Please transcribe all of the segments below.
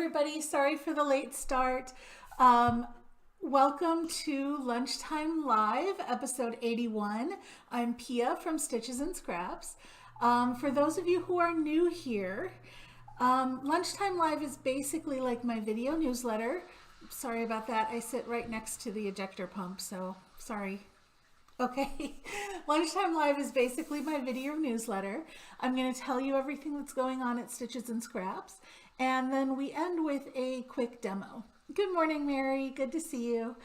everybody. Sorry for the late start. Welcome to Lunchtime Live, episode 81. I'm Pia from Stitches and Scraps. For those of you who are new here, Lunchtime Live is basically like my video newsletter. Sorry about that. I sit right next to the ejector pump, so sorry. Okay, Lunchtime Live is basically my video newsletter. I'm going to tell you everything that's going on at Stitches and Scraps, and then we end with a quick demo. Good morning, Mary. Good to see you.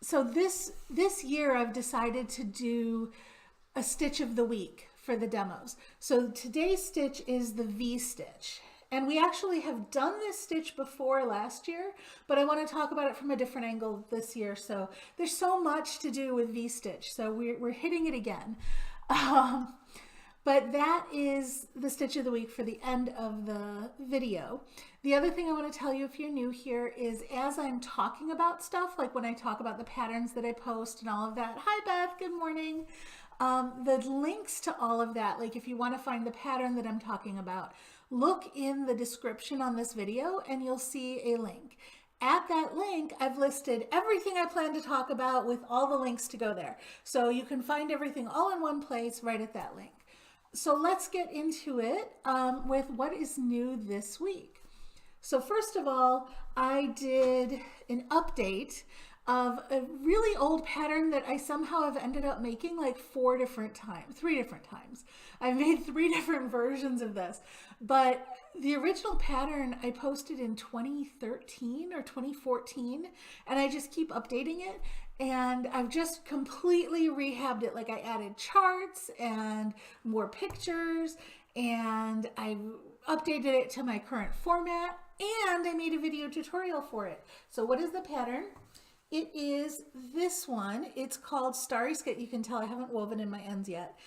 So this year I've decided to do a stitch of the week for the demos. So today's stitch is the V stitch. And we actually have done this stitch before last year, but I want to talk about it from a different angle this year. So there's so much to do with V-stitch, so we're hitting it again. But that is the stitch of the week for the end of the video. The other thing I want to tell you if you're new here is as I'm talking about stuff, like when I talk about the patterns that I post and all of that. Hi, Beth. Good morning. The links to all of that, like if you want to find the pattern that I'm talking about, look in the description on this video and you'll see a link. At that link, I've listed everything I plan to talk about with all the links to go there. So you can find everything all in one place right at that link. So let's get into it with what is new this week. So first of all, I did an update of a really old pattern that I somehow have ended up making like three different times. I've made 3 different versions of this, but the original pattern I posted in 2013 or 2014, and I just keep updating it, and I've just completely rehabbed it. Like I added charts and more pictures, and I updated it to my current format, and I made a video tutorial for it. So what is the pattern? It is this one. It's called Starry Skit. You can tell I haven't woven in my ends yet.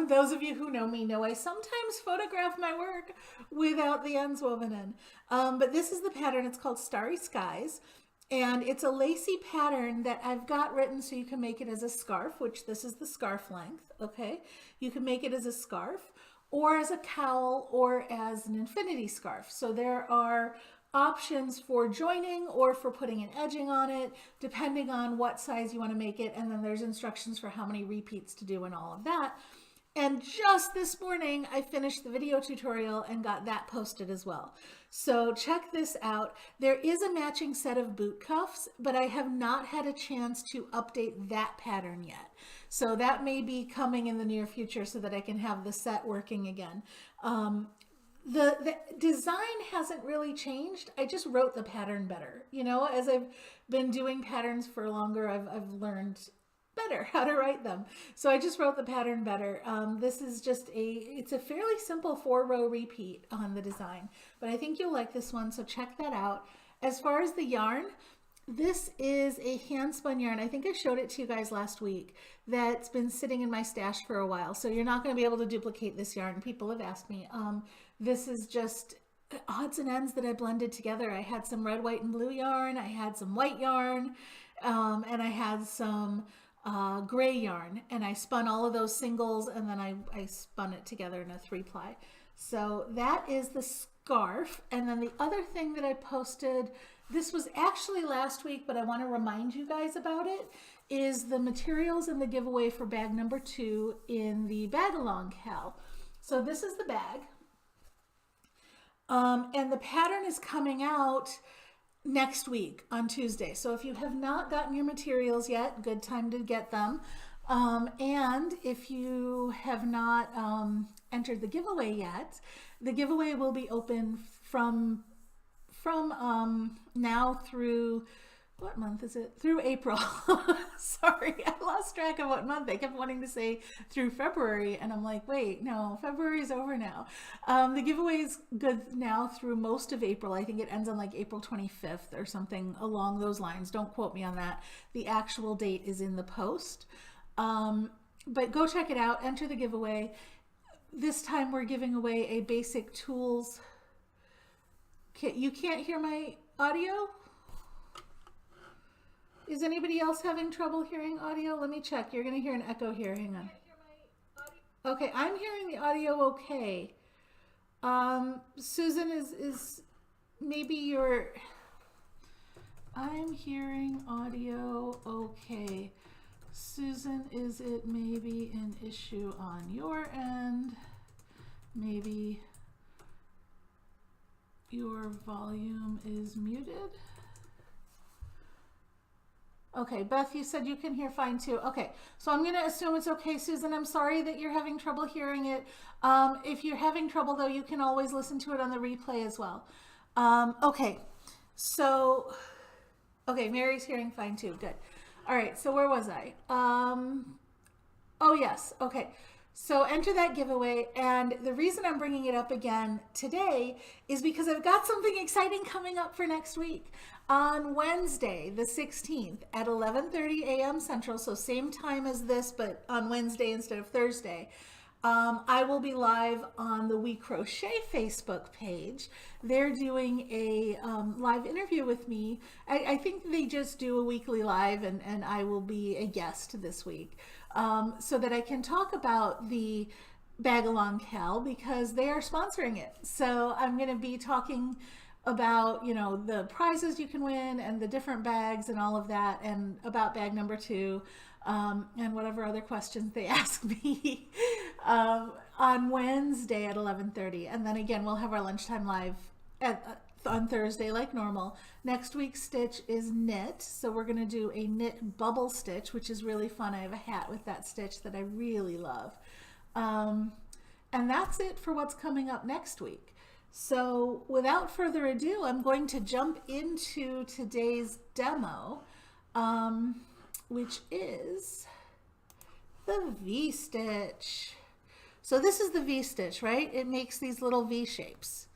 Those of you who know me know I sometimes photograph my work without the ends woven in. But this is the pattern. It's called Starry Skies. And it's a lacy pattern that I've got written so you can make it as a scarf, which this is the scarf length, okay? You can make it as a scarf or as a cowl or as an infinity scarf. So there are options for joining or for putting an edging on it, depending on what size you want to make it. And then there's instructions for how many repeats to do and all of that. And just this morning, I finished the video tutorial and got that posted as well. So check this out. There is a matching set of boot cuffs, but I have not had a chance to update that pattern yet. So that may be coming in the near future so that I can have the set working again. The design hasn't really changed. I just wrote the pattern better. You know, as I've been doing patterns for longer, I've learned better how to write them. So I just wrote the pattern better. This is just it's a fairly simple 4-row repeat on the design, but I think you'll like this one. So check that out. As far as the yarn, this is a hand spun yarn. I think I showed it to you guys last week. That's been sitting in my stash for a while. So you're not going to be able to duplicate this yarn. People have asked me. This is just odds and ends that I blended together. I had some red, white, and blue yarn. I had some white yarn, and I had some gray yarn. And I spun all of those singles, and then I spun it together in a 3-ply. So that is the scarf. And then the other thing that I posted, this was actually last week, but I want to remind you guys about it, is the materials in the giveaway for bag number 2 in the bag along cal. So this is the bag. And the pattern is coming out next week on Tuesday. So if you have not gotten your materials yet, good time to get them. And if you have not entered the giveaway yet, the giveaway will be open from now through, what month is it? Through April. Sorry, I lost track of what month. I kept wanting to say through February, and I'm like, wait, no, February is over now. The giveaway is good now through most of April. I think it ends on like April 25th or something along those lines. Don't quote me on that. The actual date is in the post. But go check it out. Enter the giveaway. This time we're giving away a basic tools. You can't hear my audio? Is anybody else having trouble hearing audio? Let me check. You're going to hear an echo here. Hang on. Okay, I'm hearing the audio okay. Susan is maybe I'm hearing audio okay. Susan, is it maybe an issue on your end? Maybe your volume is muted? Okay, Beth, you said you can hear fine too. Okay, so I'm going to assume it's okay, Susan. I'm sorry that you're having trouble hearing it. If you're having trouble, though, you can always listen to it on the replay as well. Okay, so, okay, Mary's hearing fine too. Good. All right, so where was I? Oh, yes. Okay. So enter that giveaway. And the reason I'm bringing it up again today is because I've got something exciting coming up for next week. On Wednesday, the 16th at 11:30 a.m. Central, so same time as this, but on Wednesday instead of Thursday, I will be live on the We Crochet Facebook page. They're doing a live interview with me. I think they just do a weekly live, and I will be a guest this week, so that I can talk about the Bag Along Cal because they are sponsoring it. So I'm going to be talking about, you know, the prizes you can win and the different bags and all of that, and about bag number 2, and whatever other questions they ask me on Wednesday at 11:30. And then again, we'll have our lunchtime live on Thursday like normal. Next week's stitch is knit, so we're going to do a knit bubble stitch, which is really fun. I have a hat with that stitch that I really love. And that's it for what's coming up next week. So without further ado, I'm going to jump into today's demo, which is the V-stitch. So this is the V-stitch, right? It makes these little V shapes.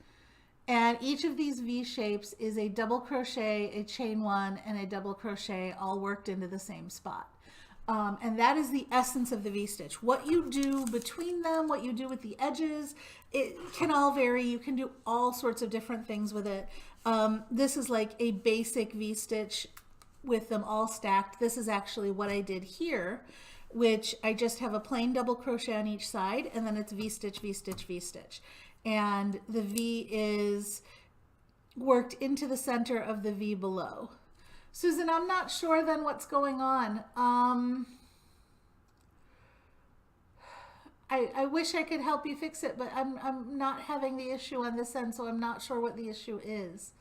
And each of these V shapes is a double crochet, a chain 1, and a double crochet all worked into the same spot. And that is the essence of the V-stitch. What you do between them, what you do with the edges, it can all vary. You can do all sorts of different things with it. This is like a basic V-stitch with them all stacked. This is actually what I did here, which I just have a plain double crochet on each side, and then it's V-stitch, V-stitch, V-stitch. And the V is worked into the center of the V below. Susan, I'm not sure then what's going on. I wish I could help you fix it, but I'm not having the issue on this end, so I'm not sure what the issue is.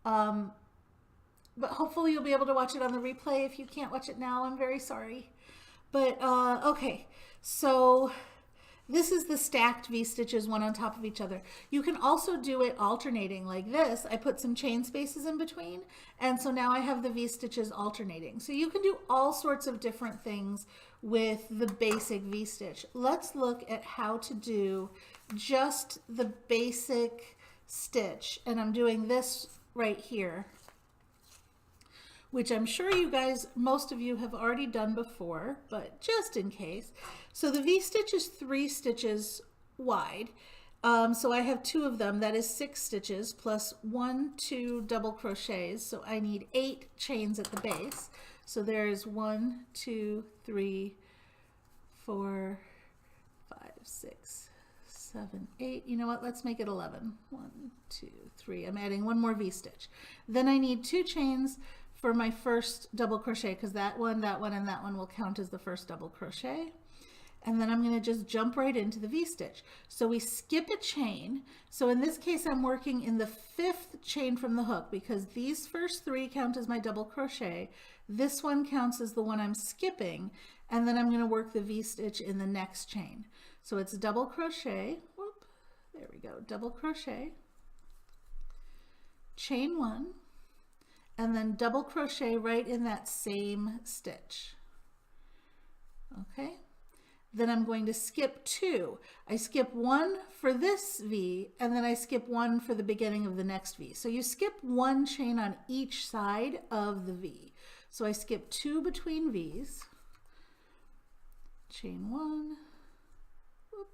But hopefully you'll be able to watch it on the replay. If you can't watch it now, I'm very sorry. But okay, so this is the stacked V-stitches, one on top of each other. You can also do it alternating like this. I put some chain spaces in between, and so now I have the V-stitches alternating. So you can do all sorts of different things with the basic V-stitch. Let's look at how to do just the basic stitch, and I'm doing this right here, which I'm sure you guys, most of you have already done before, but just in case. So the V-stitch is 3 stitches wide. So I have 2 of them, that is 6 stitches plus 1, 2 double crochets. So I need 8 chains at the base. So there's 1, 2, 3, 4, 5, 6, 7, 8. You know what? Let's make it 11. 1, 2, 3. I'm adding 1 more V-stitch. Then I need 2 chains for my first double crochet, because that one, and that one will count as the first double crochet. And then I'm going to just jump right into the V-stitch. So we skip a chain. So in this case, I'm working in the 5th chain from the hook, because these first 3 count as my double crochet. This one counts as the one I'm skipping, and then I'm going to work the V-stitch in the next chain. So it's double crochet, whoop, there we go, double crochet, chain 1, and then double crochet right in that same stitch. Okay, then I'm going to skip 2. I skip 1 for this V, and then I skip 1 for the beginning of the next V. So you skip 1 chain on each side of the V. So I skip 2 between V's, chain 1, whoop,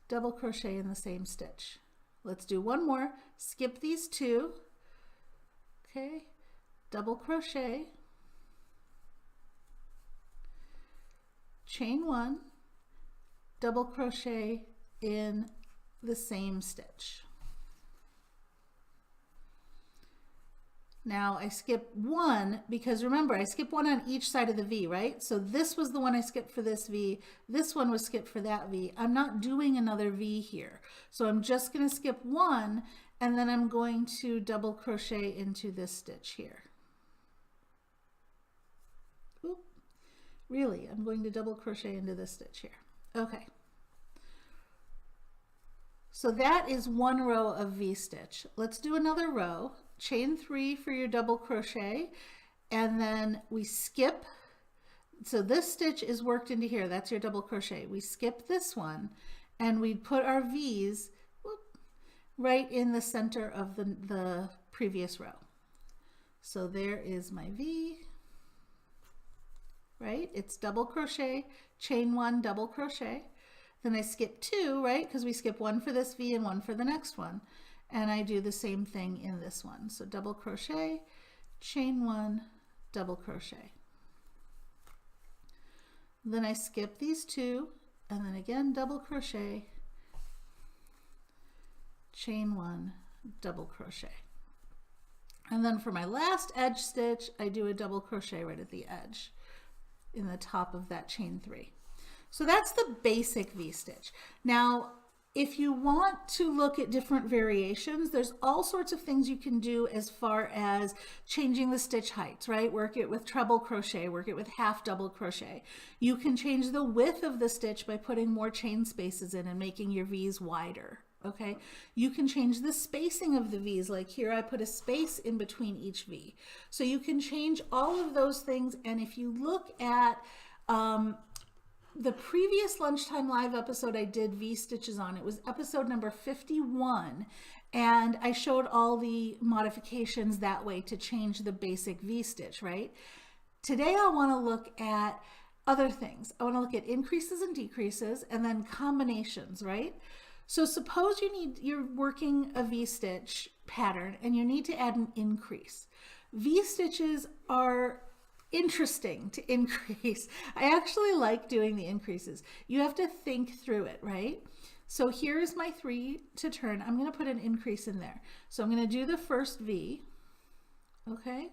double crochet in the same stitch. Let's do 1 more, skip these 2, okay, double crochet, chain 1, double crochet in the same stitch. Now I skip one because remember I skip one on each side of the V, right? So this was the one I skipped for this V. This one was skipped for that V. I'm not doing another V here. So I'm just going to skip one and then I'm going to double crochet into this stitch here. Oop. Really, I'm going to double crochet into this stitch here. Okay. So that is one row of V-stitch. Let's do another row. Chain 3 for your double crochet, and then we skip. So this stitch is worked into here. That's your double crochet. We skip this one, and we put our V's right in the center of the previous row. So there is my V, right? It's double crochet, chain 1, double crochet. Then I skip 2, right? Because we skip one for this V and one for the next one. And I do the same thing in this one. So double crochet, chain 1, double crochet. Then I skip these 2 and then again double crochet, chain 1, double crochet. And then for my last edge stitch, I do a double crochet right at the edge in the top of that chain 3. So that's the basic V-stitch. Now, if you want to look at different variations, there's all sorts of things you can do as far as changing the stitch heights, right? Work it with treble crochet, work it with half double crochet. You can change the width of the stitch by putting more chain spaces in and making your V's wider, okay? You can change the spacing of the V's, like here I put a space in between each V. So you can change all of those things, and if you look at the previous Lunchtime Live episode I did V-stitches on, it was episode number 51, and I showed all the modifications that way to change the basic V-stitch, right? Today I want to look at other things. I want to look at increases and decreases and then combinations, right? So suppose you're working a V-stitch pattern and you need to add an increase. V-stitches are interesting to increase. I actually like doing the increases. You have to think through it, right? So here's my 3 to turn. I'm going to put an increase in there. So I'm going to do the first V, okay?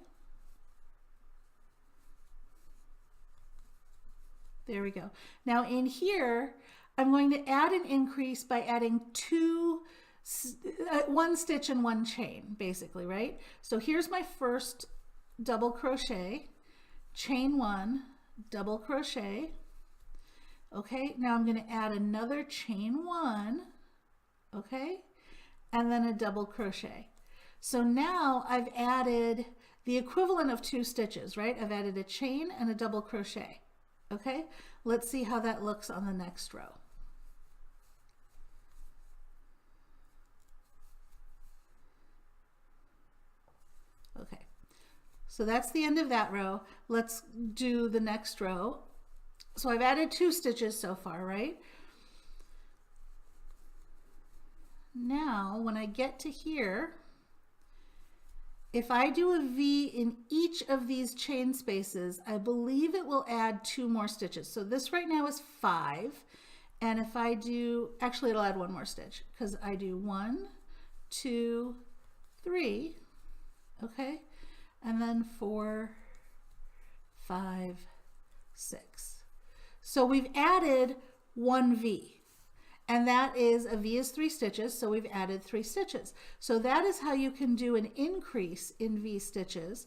There we go. Now in here, I'm going to add an increase by adding one stitch and one chain, basically, right? So here's my first double crochet, chain 1, double crochet. Okay, now I'm going to add another chain 1, okay, and then a double crochet. So now I've added the equivalent of 2 stitches, right? I've added a chain and a double crochet. Okay, let's see how that looks on the next row. Okay. So that's the end of that row. Let's do the next row. So I've added 2 stitches so far, right? Now, when I get to here, if I do a V in each of these chain spaces, I believe it will add 2 more stitches. So this right now is 5. And if I do, actually it'll add 1 more stitch because I do 1, 2, 3, okay? And then 4, 5, 6. So we've added 1 V, and that is, a V is 3 stitches, so we've added 3 stitches. So that is how you can do an increase in V stitches.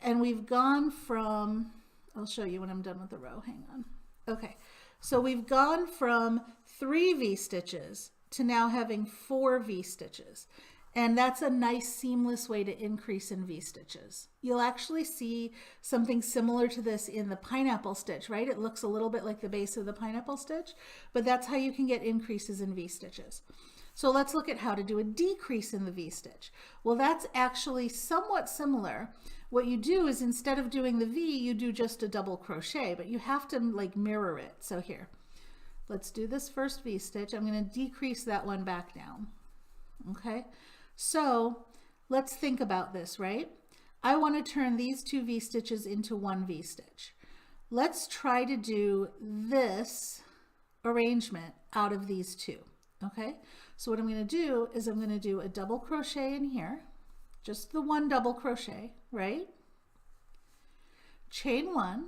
And we've gone from, I'll show you when I'm done with the row, hang on. Okay, so we've gone from 3 V stitches to now having 4 V stitches. And that's a nice seamless way to increase in V-stitches. You'll actually see something similar to this in the pineapple stitch, right? It looks a little bit like the base of the pineapple stitch, but that's how you can get increases in V-stitches. So let's look at how to do a decrease in the V-stitch. Well, that's actually somewhat similar. What you do is instead of doing the V, you do just a double crochet, but you have to like mirror it. So here, let's do this first V-stitch. I'm going to decrease that one back down, okay? So let's think about this, right? I want to turn these 2 V-stitches into 1 V-stitch. Let's try to do this arrangement out of these 2, okay? So what I'm going to do is I'm going to do a double crochet in here, just the one double crochet, right? Chain one,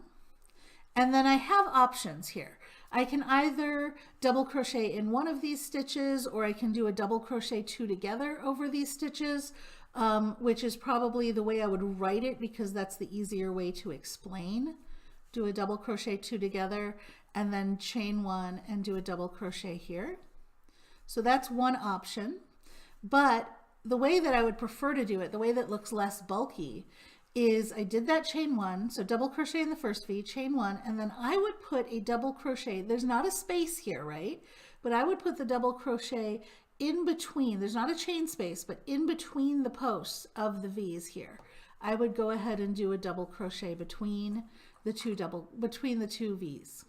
and then I have options here. I can either double crochet in one of these stitches, or I can do a double crochet two together over these stitches, which is probably the way I would write it because that's the easier way to explain. Do a double crochet two together and then chain one and do a double crochet here. So that's one option, but the way that I would prefer to do it, the way that looks less bulky, is I did that chain one, so double crochet in the first V, chain one, and then I would put a double crochet. There's not a space here, right? But I would put the double crochet in between. There's not a chain space, but in between the posts of the V's here. I would go ahead and do a double crochet between the two V's,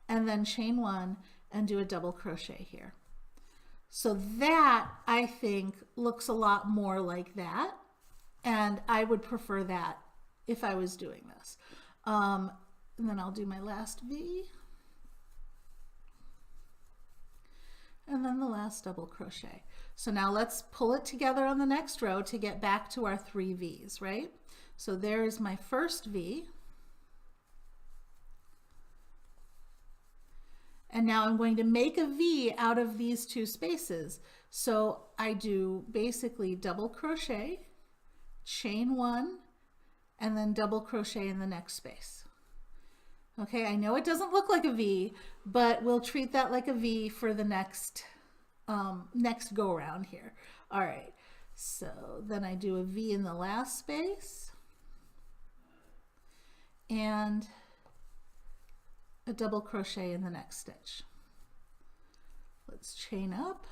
and then chain one and do a double crochet here. So that, I think, looks a lot more like that. And I would prefer that if I was doing this. And then I'll do my last V. And then the last double crochet. So now let's pull it together on the next row to get back to our 3 V's, right? So there's my first V. And now I'm going to make a V out of these 2 spaces. So I do basically double crochet, chain one, and then double crochet in the next space. Okay, I know it doesn't look like a V, but we'll treat that like a V for the next go around here. All right, so then I do a V in the last space and a double crochet in the next stitch. Let's chain up.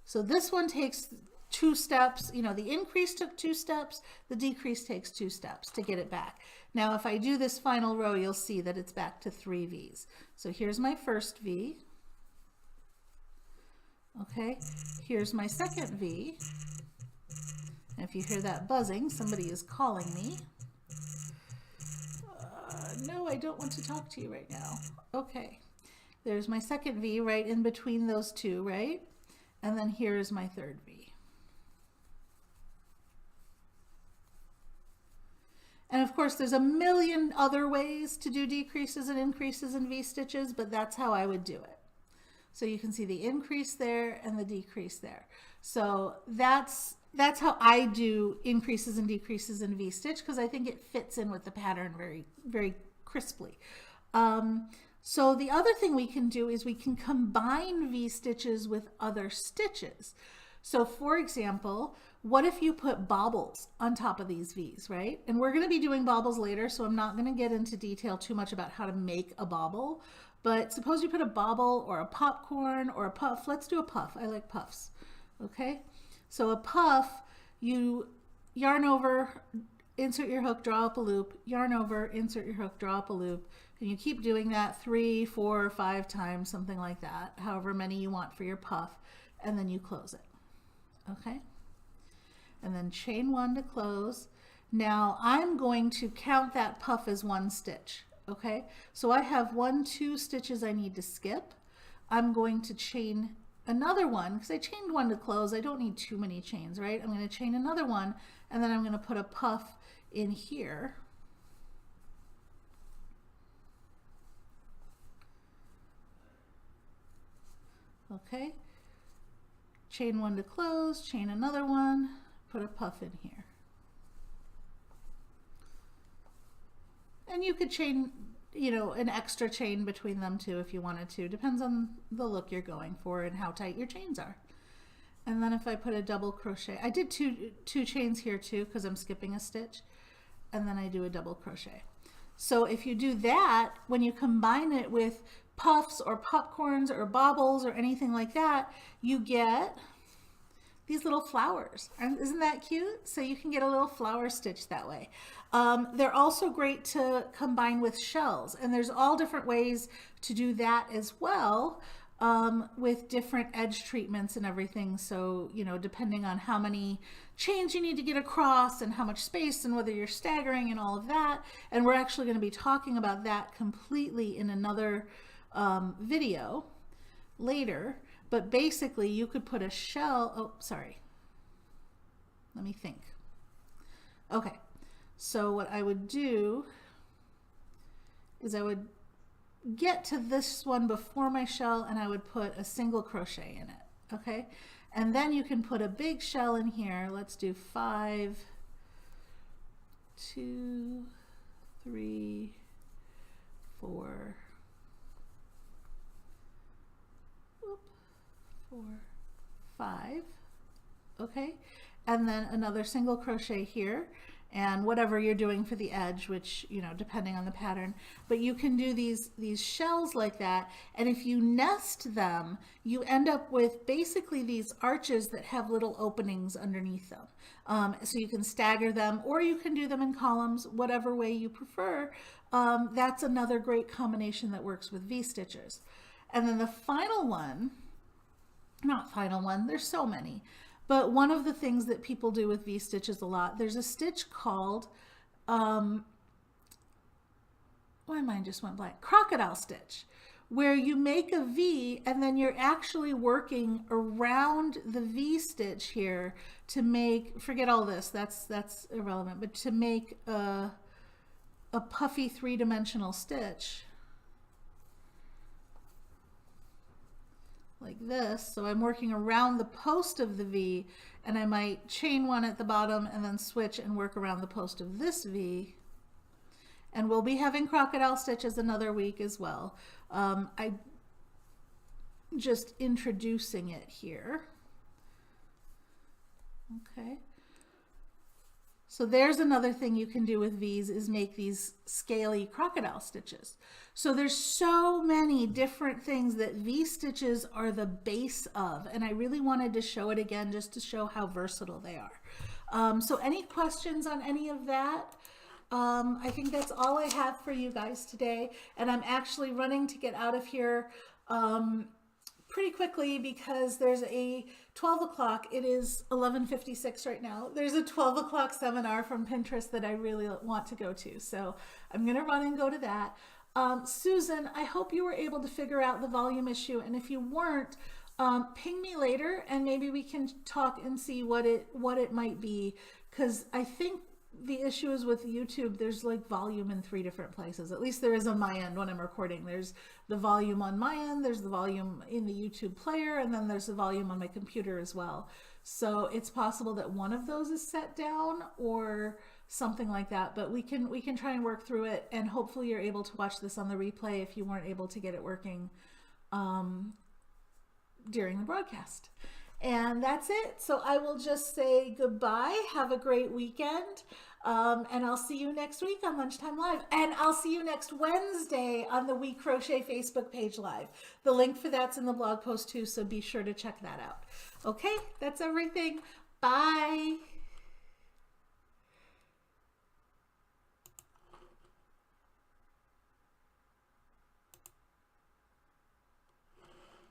So this one takes 2 steps, you know, the increase took 2 steps, the decrease takes 2 steps to get it back. Now, if I do this final row, you'll see that it's back to 3 V's. So here's my first V. Okay, here's my second V. And if you hear that buzzing, somebody is calling me. No, I don't want to talk to you right now. Okay, there's my second V right in between those 2, right? And then here is my third V. And of course, there's a million other ways to do decreases and increases in V-stitches, but that's how I would do it. So you can see the increase there and the decrease there. So that's how I do increases and decreases in V-stitch, because I think it fits in with the pattern very, very crisply. So the other thing we can do is we can combine V-stitches with other stitches. So for example, what if you put bobbles on top of these V's, right? And we're going to be doing bobbles later, so I'm not going to get into detail too much about how to make a bobble. But suppose you put a bobble or a popcorn or a puff. Let's do a puff. I like puffs. Okay? So a puff, you yarn over, insert your hook, draw up a loop, yarn over, insert your hook, draw up a loop, and you keep doing that 3, 4, 5 times, something like that, however many you want for your puff, and then you close it. Okay? And then chain one to close. Now I'm going to count that puff as 1 stitch. Okay? So I have 1, 2 stitches I need to skip. I'm going to chain another one, because I chained 1 to close. I don't need too many chains, right? I'm going to chain another one, and then I'm going to put a puff in here. Okay, chain 1 to close, chain another one, put a puff in here. And you could chain, you know, an extra chain between them too if you wanted to. Depends on the look you're going for and how tight your chains are. And then if I put a double crochet, I did two chains here too because I'm skipping a stitch, and then I do a double crochet. So if you do that, when you combine it with puffs or popcorns or baubles or anything like that, you get these little flowers. Isn't that cute? So you can get a little flower stitch that way. They're also great to combine with shells, and there's all different ways to do that as well, with different edge treatments and everything. So, you know, depending on how many chains you need to get across and how much space and whether you're staggering and all of that. And we're actually going to be talking about that completely in another video later. But basically you could put a shell, oh, sorry. Let me think. Okay, so what I would do is I would get to this one before my shell and I would put a single crochet in it, okay? And then you can put a big shell in here. Let's do 5, 2, 3, 4, 4, 5, okay? And then another single crochet here, and whatever you're doing for the edge, which, you know, depending on the pattern, but you can do these shells like that, and if you nest them, you end up with basically these arches that have little openings underneath them. So you can stagger them, or you can do them in columns, whatever way you prefer. That's another great combination that works with V-stitches. And then the final one, not final one, there's so many, but one of the things that people do with V-stitches a lot, there's a stitch called, my mind just went blank, crocodile stitch, where you make a V and then you're actually working around the V stitch here to make, forget all this, that's irrelevant, but to make a puffy three-dimensional stitch. Like this. So I'm working around the post of the V, and I might chain one at the bottom and then switch and work around the post of this V. And we'll be having crocodile stitches another week as well. I just introducing it here. Okay. So there's another thing you can do with V's, is make these scaly crocodile stitches. So there's so many different things that V stitches are the base of, and I really wanted to show it again just to show how versatile they are. So any questions on any of that? I think that's all I have for you guys today, and I'm actually running to get out of here pretty quickly because there's a 12 o'clock, it is 11:56 right now. There's a 12 o'clock seminar from Pinterest that I really want to go to. So I'm gonna run and go to that. Susan, I hope you were able to figure out the volume issue. And if you weren't, ping me later and maybe we can talk and see what it might be. Cause I think the issue is with YouTube, there's like volume in 3 different places. At least there is on my end when I'm recording. There's the volume on my end, there's the volume in the YouTube player, and then there's the volume on my computer as well. So it's possible that one of those is set down or something like that, but we can try and work through it, and hopefully you're able to watch this on the replay if you weren't able to get it working during the broadcast. And that's it. So I will just say goodbye. Have a great weekend. And I'll see you next week on Lunchtime Live. And I'll see you next Wednesday on the We Crochet Facebook page live. The link for that's in the blog post too, so be sure to check that out. Okay, that's everything. Bye.